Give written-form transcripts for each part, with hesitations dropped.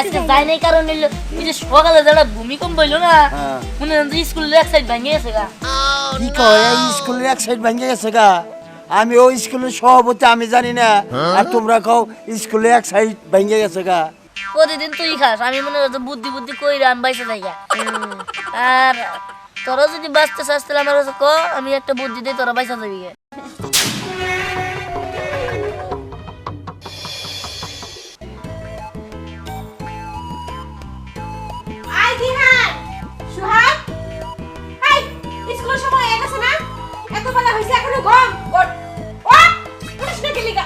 আজকে যাই নাই কারণ হইলো ওই যে সকালে যারা ভূমিকম্প হইলো না মনে হয় স্কুলের এক সাইড ভেঙে গেছে গা। কি কয় স্কুলের এক সাইড ভেঙে গেছে গা? আমি ওই স্কুলের সভাপতি, আমি জানি না। আর তোমরা কও স্কুলের এক সাইড ভেঙে গেছে গা। প্রতিদিন তুই খাস, আমি মনে করছি বুদ্ধি বুদ্ধি কইরা আমি বাইসে যাই গা। আর তোরা যদি বাঁচতে চাস তাহলে আমার কাছে ক, আমি একটা বুদ্ধি দিই, তোরা বাইসা যাবি গে। আই দিহান সুহাগ আই স্কুলের সময় হয়ে গেছে না? এত বেলা হইছে এখনো ঘুম। ওঠ ওঠ উঠিস না গেলি গা।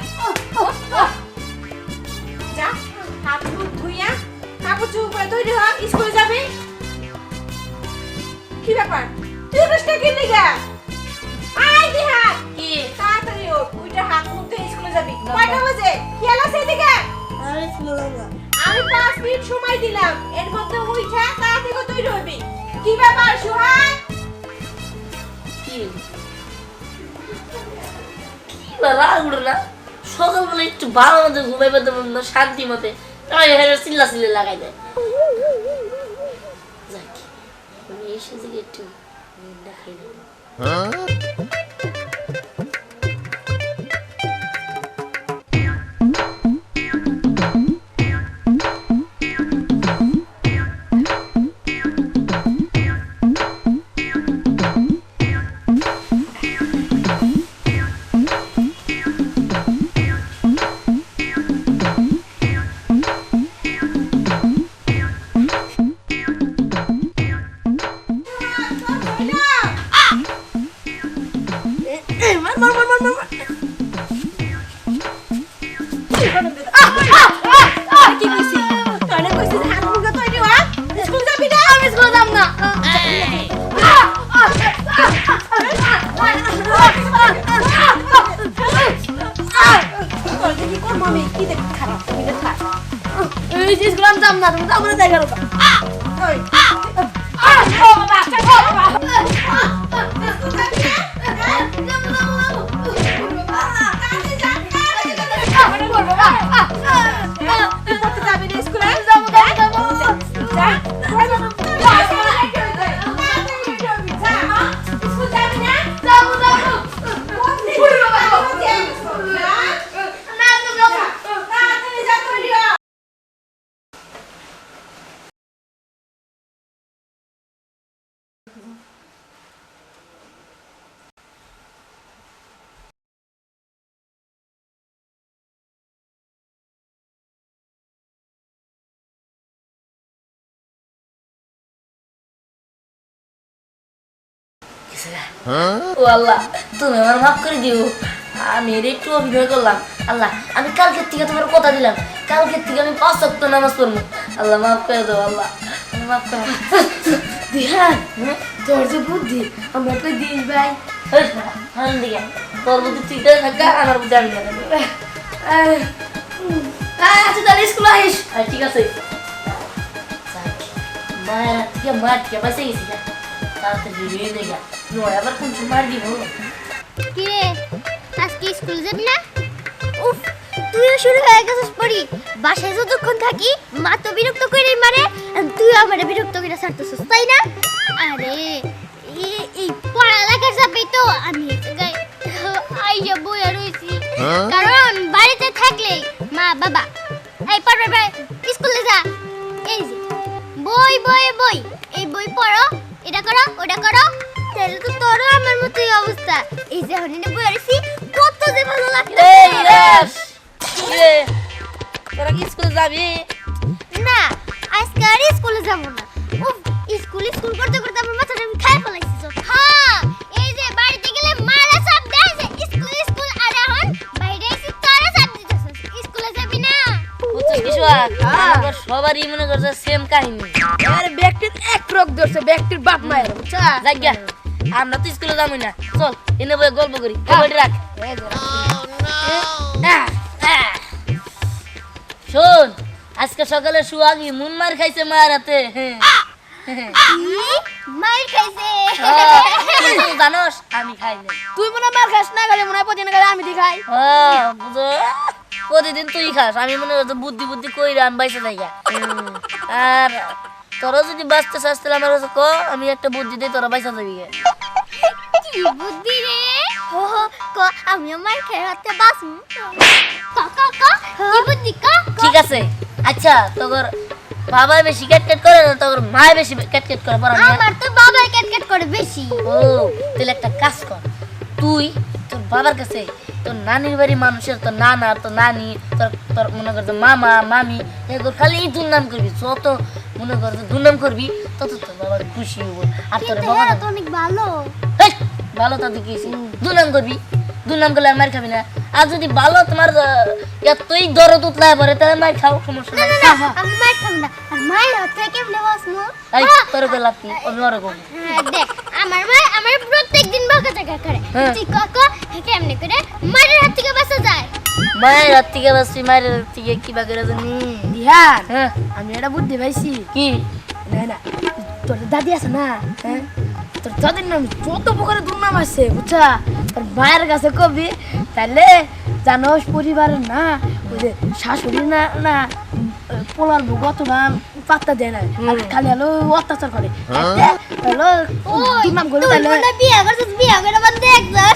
যা হাত মুখ ধুইয়া কাপড় চোপড় পরে তৈরি হ, স্কুলে যাবি। কি ব্যাপার তুই উঠিস না গেলি গা? আই দিহান কি তাড়াতাড়ি ওঠ, উইটা হাত মুখ ধুয়ে স্কুলে যাবি। কয়টা বাজে? খেয়াল আছে এদিকে? আমি 5 মিনিট সময় দিলাম, এর মধ্যে উঠা তাড়াতাড়ি করে তৈরি হবি। কি ব্যাপার সুহাগ? কি বাবা উড়ো না, সকালবেলা একটু ভালো মতো ঘুমাই পেতে না, শান্তি মতে তাই হেরে চিল্লা চিল্লা লাগাই দেয়। যাক আমি এসে থেকে একটু দেখাই দেবো। কি কইছি? তোরে কইছি যে হাত মুখ ধুয়ে তৈরি হ, স্কুল যাবি না? আমি স্কুলে যাব না। তোর দেখি কোন মামি কি দেখ খারাপ তুমি দেখা। এই যে স্কুলে আমি যাব না, তুমি আমরা যাই গেলো। ওই ও বাবা চল বাবা। স্কুল যাবি না? পড়তে যাবি না স্কুলে? যা স্কুল যাবি না? তাড়াতাড়ি যা তৈরি হ। ও আল্লাহ, তুমি আমার মাফ করে দিও, আমি এর একটু অভিনয় করলাম। আল্লাহ আমি কালকের থেকে তোমার কথা দিলাম, কালকের থেকে আমি 5 ওয়াক্ত নামাজ পড়বো। আল্লাহ মাফ করে দাও, আল্লাহ মাফ করে দাও। দিহান তোর যে বুদ্ধি আমরা তো দিস ভাই দিকে তোর বুদ্ধি তুই তো থাকা, আমার বুদ্ধি আমি জানি। আচ্ছা তাহলে স্কুল আইস। ঠিক আছে, মায়ের থেকে মার থেকে বাঁচে গেছি না, তাড়াতাড়ি বেরিয়ে দেখা নয় আবার কোন মার দিব। কিরে আজকে স্কুল যাবি না? উফ তুইও শুরু হয়ে গেছিস পড়ি। বাসায় যতক্ষণ থাকি মা তো বিরক্ত করে মারে, আর তুই আমার বিরক্ত করে ছাড়তেছিস তাই না? আরে এই পড়ালেখার চাপেই তো আমি এই জায়গায় আইয়া বইয়া রয়েছি। কারণ বাড়িতে থাকলে মা বাবা এই পড়বে ভাই স্কুলে যা, এই যে বই বই বই, এই বই পড়ো, এটা করো ওটা করো, তাহলে তো তোরও আমার মতোই অবস্থা। এই যে এখন এনে বই আছি কত যে ভালো লাগছে। এই রেশ কিরে তোরা কি স্কুলে যাবি? না আজকে আর স্কুলে যাব না। উফ স্কুল করতে করতে আমার মাথাটা আমি খাই ফেলাইছি সব। হ্যাঁ এই যে বাড়িতে গেলে মারা সব দেয় যে স্কুল আর এখন বাইরে এসে তোরা সব দিতেছিস। স্কুলে যাবি না? বুঝছিস কি সোহাগ, আমরা সবারই মনে করছে সেম কাহিনী। আরে ব্যক্তির এক রোগ ধরছে, ব্যক্তির বাপ মায়ের বুঝছা। যাজ্ঞা আমরা তো স্কুলে যাবো না, চল এনে বই গল্প করি। বইটা রাখ। শোন আজকে সকালে সোহাগী মুন মার খাইছে মায়ের হাতে। মাইর খাইছে। তুই জানোস আমি খাই নাই। তুই মনে হয় মার খাস না, গেলে মনে হয় প্রতিদিন গেলে আমি দি খাই। বুঝো প্রতিদিন তুই খাস, আমি মনে করছি বুদ্ধি বুদ্ধি কইরা আমি বাইসে যাই গা। আর তোরা যদি বাঁচতে চাস তাহলে আমার কাছে ক, আমি একটা বুদ্ধি দিই, তোরা বাইসা যাবি গে। কি বুদ্ধি রে হো হো ক আমি আমার খেলাতে বাসু ক ক ক কি বুদ্ধি ক ঠিক আছে, আচ্ছা তোর বাবা বেশি ক্যাটকেট করে না তোর মা বেশি ক্যাটকেট করে পড়া না? আমার তো বাবা ক্যাটকেট করে বেশি। ও তাহলে একটা কাজ কর, তুই তোর বাবার কাছে তোর নানির বাড়ি মানুষের, তোর নানা তোর নানি তোর তোর মনে কর তোর মামা মামি এগুলো খালি দুর্নাম করবি, যত মনে কর দুর্নাম করবি তত তোর বাবা খুশি হবো। আর তোর কিন্তু বাবা এরা তো অনেক ভালো। হেই, ভালো তাদের কি হয়েছে? দুর্নাম করবি, দুর্নাম করলে আর মার খাবি না। আর যদি ভালো তোমার এতই দরদ উতলায় পরে তাহলে মার খাও, সমস্যা না নাই। না না আমি মার খাবো না। আর মায়ের হাতে কেমনে বাসমু? এই তোর কই লাভ কি, আমি ওরে কম। দেখ আমার মা আমার প্রত্যেকদিন বকাঝকা করে। হ্যাঁ। তুই ক ক কেমনে করে মায়ের হাত থেকে বাঁচা যায়? মায়ের হাত থেকে বাঁচবি, মায়ের হাত থেকে কি বা করে জানি? দিহান হ্যাঁ আমি এটা বুদ্ধি পাইছি। কি? না না তোর দাদি আছে না, হ্যাঁ তোর দাদির নাম যত প্রকারের দুর্নাম আছে বুঝছা, তোর মায়ের কাছে কবি তাহলে জানোস পরিবারের না ওই যে শাশুড়ি না না পোলার বউ কত নাম পাত্তা দেয় না, আর খালি হলো অত্যাচার করে হলো দুর্নাম করে তুই তাহলে মনে বিয়ে করছিস, বিয়ে করে বান্দে একদম।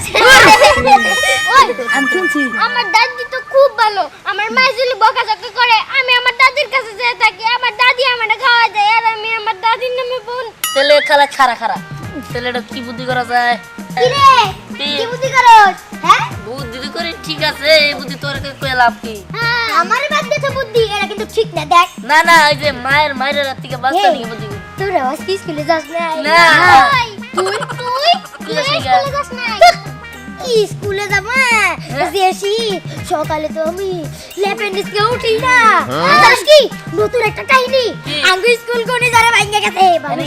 ওই আমি শুনছি। আমার দাদি তো খুব ভালো। আমার মা যদি বকাঝকা করে আমি আমার দাদির কাছে যেয়ে থাকি, আমার দাদি আমারে খাওয়া দেয় আর আমি আমার দাদির নামে বোন। তাহলে খালা খারা খারা, তাহলে এটা কি বুদ্ধি করা যায়? কি রে কি বুদ্ধি করস? হ্যাঁ বুদ্ধি তো করে ঠিক আছে, এই বুদ্ধি তোর কই লাভ কি? আমার বাদ দিতে বুদ্ধি এটা কিন্তু ঠিক না। দেখ না না ওই যে মায়ের হাত থেকে বাঁচতে নিয়ে বুদ্ধি। তোর আজকে স্কুলে যাস না? না। তুই তুই তুই যাস নি স্কুলে যাস না? কি স্কুলে যাব? জেসি সকালে তো আমি লেপেন্ডিসকে উঠি না। জানিস কি নতুন একটা কাহিনী? কি? আঙ্গু স্কুল কোনে যারা ভাঙে গেছে বাবা। আরে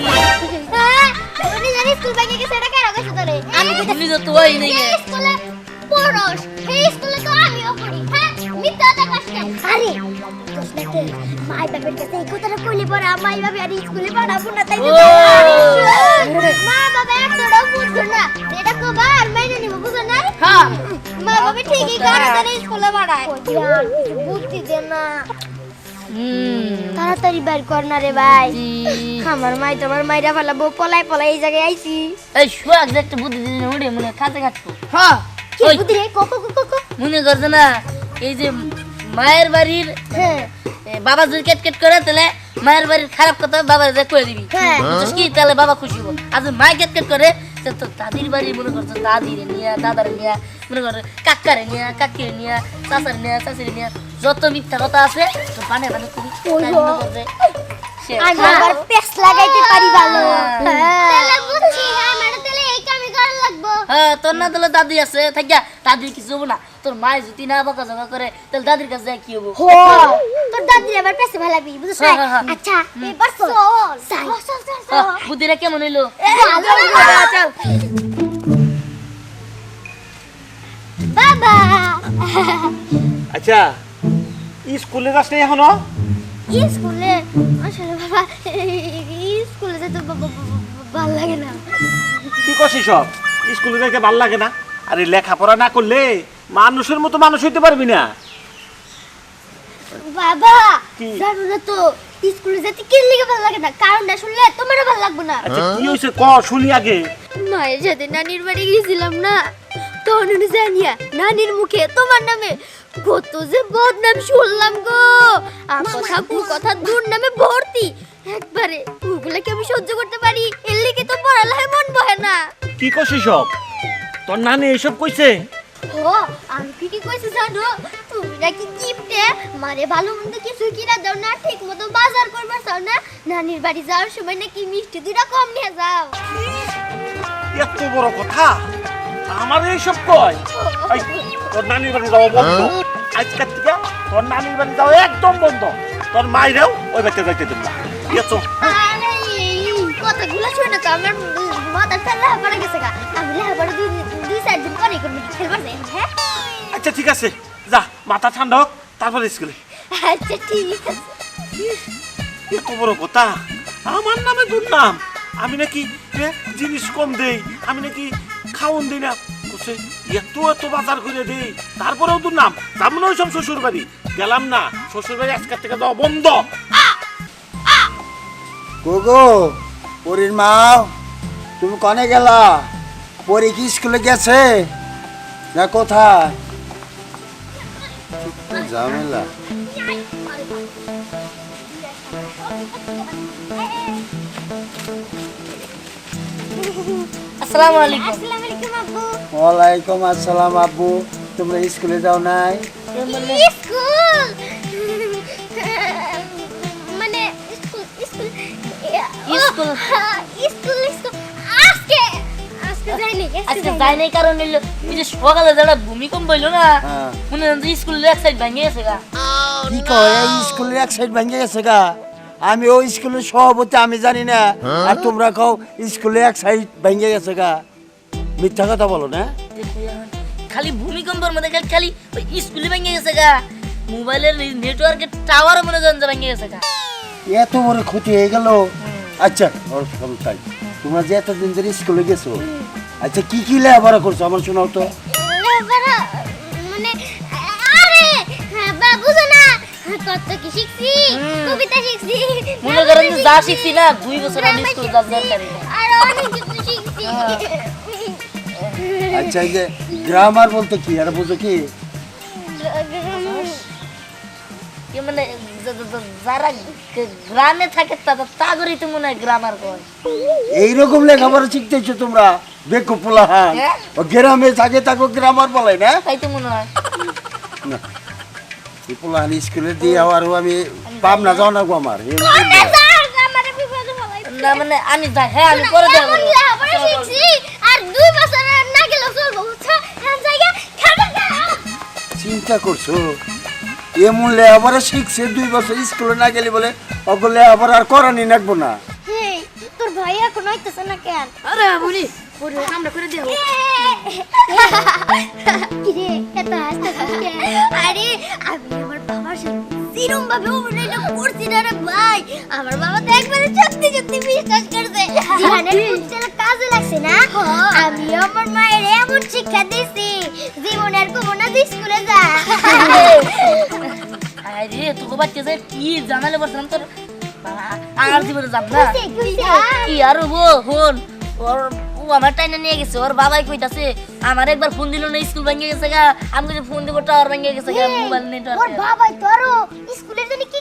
হ্যাঁ উনি জানি স্কুল ভাঙে গেছে এটা কেন কইছ তোরে? আমি তুমি তো তুই নাই গে। স্কুলে পড়স এই স্কুলে তো আমিও পড়ি। হ্যাঁ মিথ্যা কথা কষ্ট। আরে কষ্টকে মাই বাবার কাছে এই কথাটা কইলে পরে মাই বাবা আর স্কুলে পড়াবো না তাই তো। ও। মা বাবা একটাও বুঝছো না এটা কবার মাইনে নিব বুঝো না? হ্যাঁ মা বাবা ঠিকই করে তারা স্কুলে পড়ায়। আর কিছু বুদ্ধি দে না। তাড়াতাড়ি বের কর না রে ভাই। আমার মাই তোমার মাইরা ফেলাবো, পলাই পলাই এই জায়গায় আইছি। এই সোয়াক যে একটা বুদ্ধি দিন উড়ে মনে খাতে কাটবো। হ্যাঁ কি ওই। বুদ্ধি রে কোকো কোকো কোকো? মনে করছে না এই যে মায়ের বাড়ির হ্যাঁ বাবা যদি কেটকেট করে তাহলে মায়ের বাড়ির খারাপ কথা বাবার যা কয়ে দিবি, হ্যাঁ। বুঝছিস কি? তাহলে বাবা খুশি হবো। আর যদি মায় কেটকেট করে তাহলে তো দাদির বাড়ি মনে করছে দাদিরে নিয়ে দাদারে নিয়ে মনে করে কাকারে নিয়ে কাকিরে নিয়ে চাচারে নিয়ে চাচিরে নিয়ে যত মিথ্যা কথা আছে তো বানে বানে কবি ওই তাই গো। মনে করছে সে আমি আবার পেস লাগাইতে পারি ভালো। তাহলে বুঝছি আমার তাহলে এই কামই করা লাগবো। হ্যাঁ তোর না তাহলে দাদি আছে থাকিয়া দাদির কিছু হবো না। তোর মায় যদি না বকা ঝকা করে তাহলে দাদির কাছে যায় কি হবো? হো তোর দাদি আবার পেছে ভালাবি বুঝছ? হ্যাঁ, হ্যাঁ, হ্যাঁ। আচ্ছা এবার চল যাই চল চল চল। বুদ্ধিটা কেমন হইলো? চল বাবা। আচ্ছা স্কুলে যাস না এখনো? স্কুলে আসলে বাবা স্কুলে যেতে ভালো লাগে না। কি করছিস সব? স্কুলে যাইতে ভাল লাগে না? আরে লেখাপড়া না করলে মানুষের মতো মানুষ হইতে পারবি না। বাবা কি? জানো না তো স্কুলে যেতে কি লিগে ভালো লাগে না? কারণটা শুনলে তোমারও ভালো লাগবে না। আচ্ছা কি হয়েছে ক শুনি আগে। মায়ের সাথে নানির বাড়ি গেছিলাম না, তখন উনি জানিয়া নানির মুখে তোমার নামে কত যে বদনাম শুনলাম গো। কথা কথা দূর নামে ভর্তি একবারে ওগুলাকে আমি সহ্য করতে পারি, এর লিগে তো পড়ালেখায় মন বহে না। কি করছিস সব? তোর নানি এইসব কইছে? ও আমি কি কইছি জানো? তুমি নাকি গিফটে মারে ভালো মন্দ কিছু কিনা দাও না, ঠিক মতো বাজার করবার চাও না, নানির বাড়ি যাওয়ার সময় নাকি মিষ্টি দুইটা কম নিয়ে যাও। এত বড় কথা আমার এইসব কয়? এই, তোর নানির বাড়ি যাওয়া বন্ধ আজকের থেকে। তোর নানির বাড়ি যাওয়া একদম বন্ধ। তোর মাইরেও ওই বাড়িতে যাইতে দেব না। এত আরে এই কথাগুলো শুনে তো আমার মাথা ঠান্ডা পড়ে গেছে গা। আমি লেখাপড়া দুই চার দিন পরে করবো, খেলবার যাই। হ্যাঁ আচ্ছা ঠিক আছে যা, মাথা ঠান্ডা হোক তারপরে স্কুলে। আচ্ছা ঠিক আছে। এত বড় কথা আমার নামে দুর্নাম। আমি নাকি জিনিস কম দেই, আমি নাকি খাওন দিই না। করছে এত এত বাজার করে দিই তারপরেও তো নাম যাবো না ওইসব শ্বশুর বাড়ি গেলাম না শ্বশুর বাড়ি আজকের থেকে দেওয়া বন্ধ গোগো পরীর মা তুমি কনে গেলা? পরী কি স্কুলে গেছে না কোথায়? ঝামেলা। আসসালামু আলাইকুম। আসসালামু আলাইকুম আব্বু। ওয়ালাইকুম আসসালাম আব্বু, তোমরা স্কুলে যাও নাই? স্কুল মানে school school school. School school আজকে আজকে যাইনি আজকে যাই নাই কারণ হইলো ওই যে সকালে যারা ভূমিকম্প হইলো না হ্যাঁ। মনে হয় যে স্কুলের এক সাইড ভেঙে গেছে গা। কি কয় এই স্কুলের এক সাইড ভেঙে গেছে গা? আমি ওই স্কুলের সভাপতি, আমি জানি না, আর তোমরা কও স্কুলের এক সাইড ভেঙে গেছে গা। মিথ্যা কথা বলো না? খালি ভূমিকম্পের মধ্যে খালি ওই স্কুলে ভেঙে গেছে গা, মোবাইলের নেটওয়ার্কের টাওয়ার মনে করেন যে ভেঙে গেছে গা। এত বড় ক্ষতি হয়ে গেল? আচ্ছা ওর সমস্যাই, তোমরা যে এতদিন ধরে স্কুলে গেছো, আচ্ছা কি কি লেখাপড়া করছো আমার শোনাও তো। লেখাপড়া মানে আরে বাবা বুঝো না কত কি শিখছি, কবিতা শিখছি, মনে করেন যে যা শিখছি না 2 বছর আমি স্কুল যাওয়ার দরকারই নেই। আর অনেক কিছু শিখছি। আচ্ছা এই যে গ্রামার বলতে কি আর বুঝো কি? কি মানে যারা গ্রামে থাকে তাদেরই তো মনে হয় গ্রামার কয়। এইরকম লেখাপড়া শিখতেছো তোমরা? বেকু পোলাহান হ্যাঁ। ও গ্রামে থাকে তাকে গ্রামার বলে না? তাই তো মনে হয়। না এই পোলাহান স্কুলে দিয়ে আবার আমি পাবনা যাও না গো আমার এই আমারে বিপদে ফেলাইছে। না মানে আমি যাই, হ্যাঁ আমি পরে যাবো। আমি লেখাপড়া শিখছি আর 2 বছর না গেলেও চলবো বুঝছো? এখন জায়গা খাবে না। চিন্তা করছো এমন লেখাপড়া শিখছে 2 বছর স্কুলে না গেলে বলে ওগুলো লেখাপড়া আর করানি নাকবো না। হেই তোর ভাই এখন হইতেছে না কেন? আরে বলি পরে আমরা করে দেব। কিরে এত হাসতেছিস কেন? আরে আমি আমার বাবার সাথে সিরম ভাবে অভিনয়টা করছি না রে ভাই। আমার বাবা তো একবারে সত্যি সত্যি বিশ্বাস করছে। জীবনের বুঝতে কাজে লাগছে না? আমি আমার মায়ের এমন শিক্ষা দিছি জীবনের কোনো না স্কুলে যা। আরে তোকে বাচ্চা যে কি জানালে বলছিলাম তোর আর জীবনে যাব না কি আর ও ফোন ওর ও আমার টাইনে নিয়ে গেছে, ওর বাবাই কইতাছে আমার একবার ফোন দিল না স্কুল ভেঙে গেছে গা, আমি যে ফোন দিব টাওয়ার ভেঙে গেছে গা, মোবাইল ওর নেটওয়ার্ক। বাবাই তোরও স্কুলের জন্য কি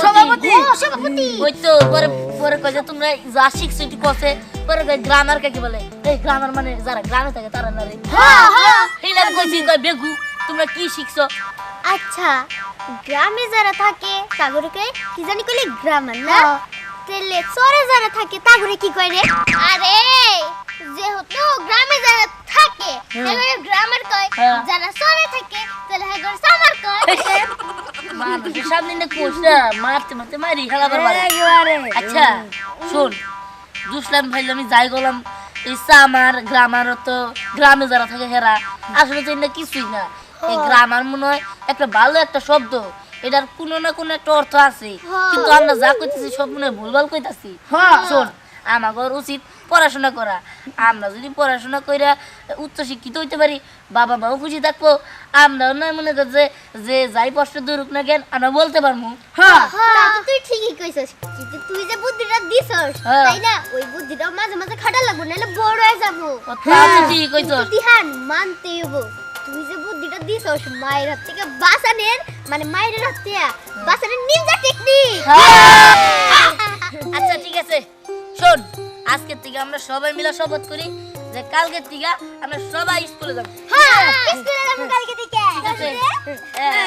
সভাপতি। সভাপতি ওই তো পরে পরে কই যে তোমরা যা শিখছো একটু কসে, পরে কই গ্রামার কাকে বলে? এই গ্রামার মানে যারা গ্রামে থাকে তারা না রে। হ্যাঁ হ্যাঁ হেলা কইছি কই বেগু তোমরা কি শিখছো? আচ্ছা গ্রামে যারা থাকে তাগরকে কি জানি কইলে গ্রামার না তেলে চরে যারা থাকে তাগরে কি কয় রে? আরে যেহেতু গ্রামে যারা থাকে তাগরে গ্রামার কয়, হ্যাঁ। যারা চরে থাকে তাহলে হাগর সামার কয়। মানুষের সামনে না কোষটা মারতে মারতে মারি খেলা করবার। আচ্ছা শোন দুসলাম ভাই আমি যাই গেলাম এই আমার গ্রামার তো গ্রামে যারা থাকে হেরা আসলে তো এটা কিছুই না। এই গ্রামার মনে হয় একটা ভালো একটা শব্দ, এটার কোনো না কোনো একটা অর্থ আছে, কিন্তু আমরা যা কইতেছি সব মনে হয় ভুলভাল কইতাছি। শোন আমাদের উচিত পড়াশোনা করা, আমরা যদি পড়াশোনা কইরা উচ্চ শিক্ষিত হইতে পারি বাবা মাও খুশি থাকবো, আমরাও না মনে কর যে যাই প্রশ্ন দূরক না জ্ঞান আমরা বলতে পারবো। হ্যাঁ তুই ঠিকই কইছস, কিন্তু তুই যে বুদ্ধিটা দিছস হ্যাঁ। তাই না ওই বুদ্ধিটা মাঝে মাঝে খাটা লাগবো নাহলে বড় হয়ে যাবো। তা তো ঠিক কইছস। দিহান মানতেই হবো তুই যে বুদ্ধিটা দিছস মায়ের হাত থেকে বাঁচানের মানে মায়ের হাত থেকে বাঁচানের নিনজা টেকনিক। আচ্ছা ঠিক আছে শোন আজকের থেকে আমরা সবাই মিলে শপথ করি যে কালকের থেকে আমরা সবাই স্কুলে যাবো। হ্যাঁ স্কুলে যাবো কালকে থেকে। ঠিক আছে? হ্যাঁ।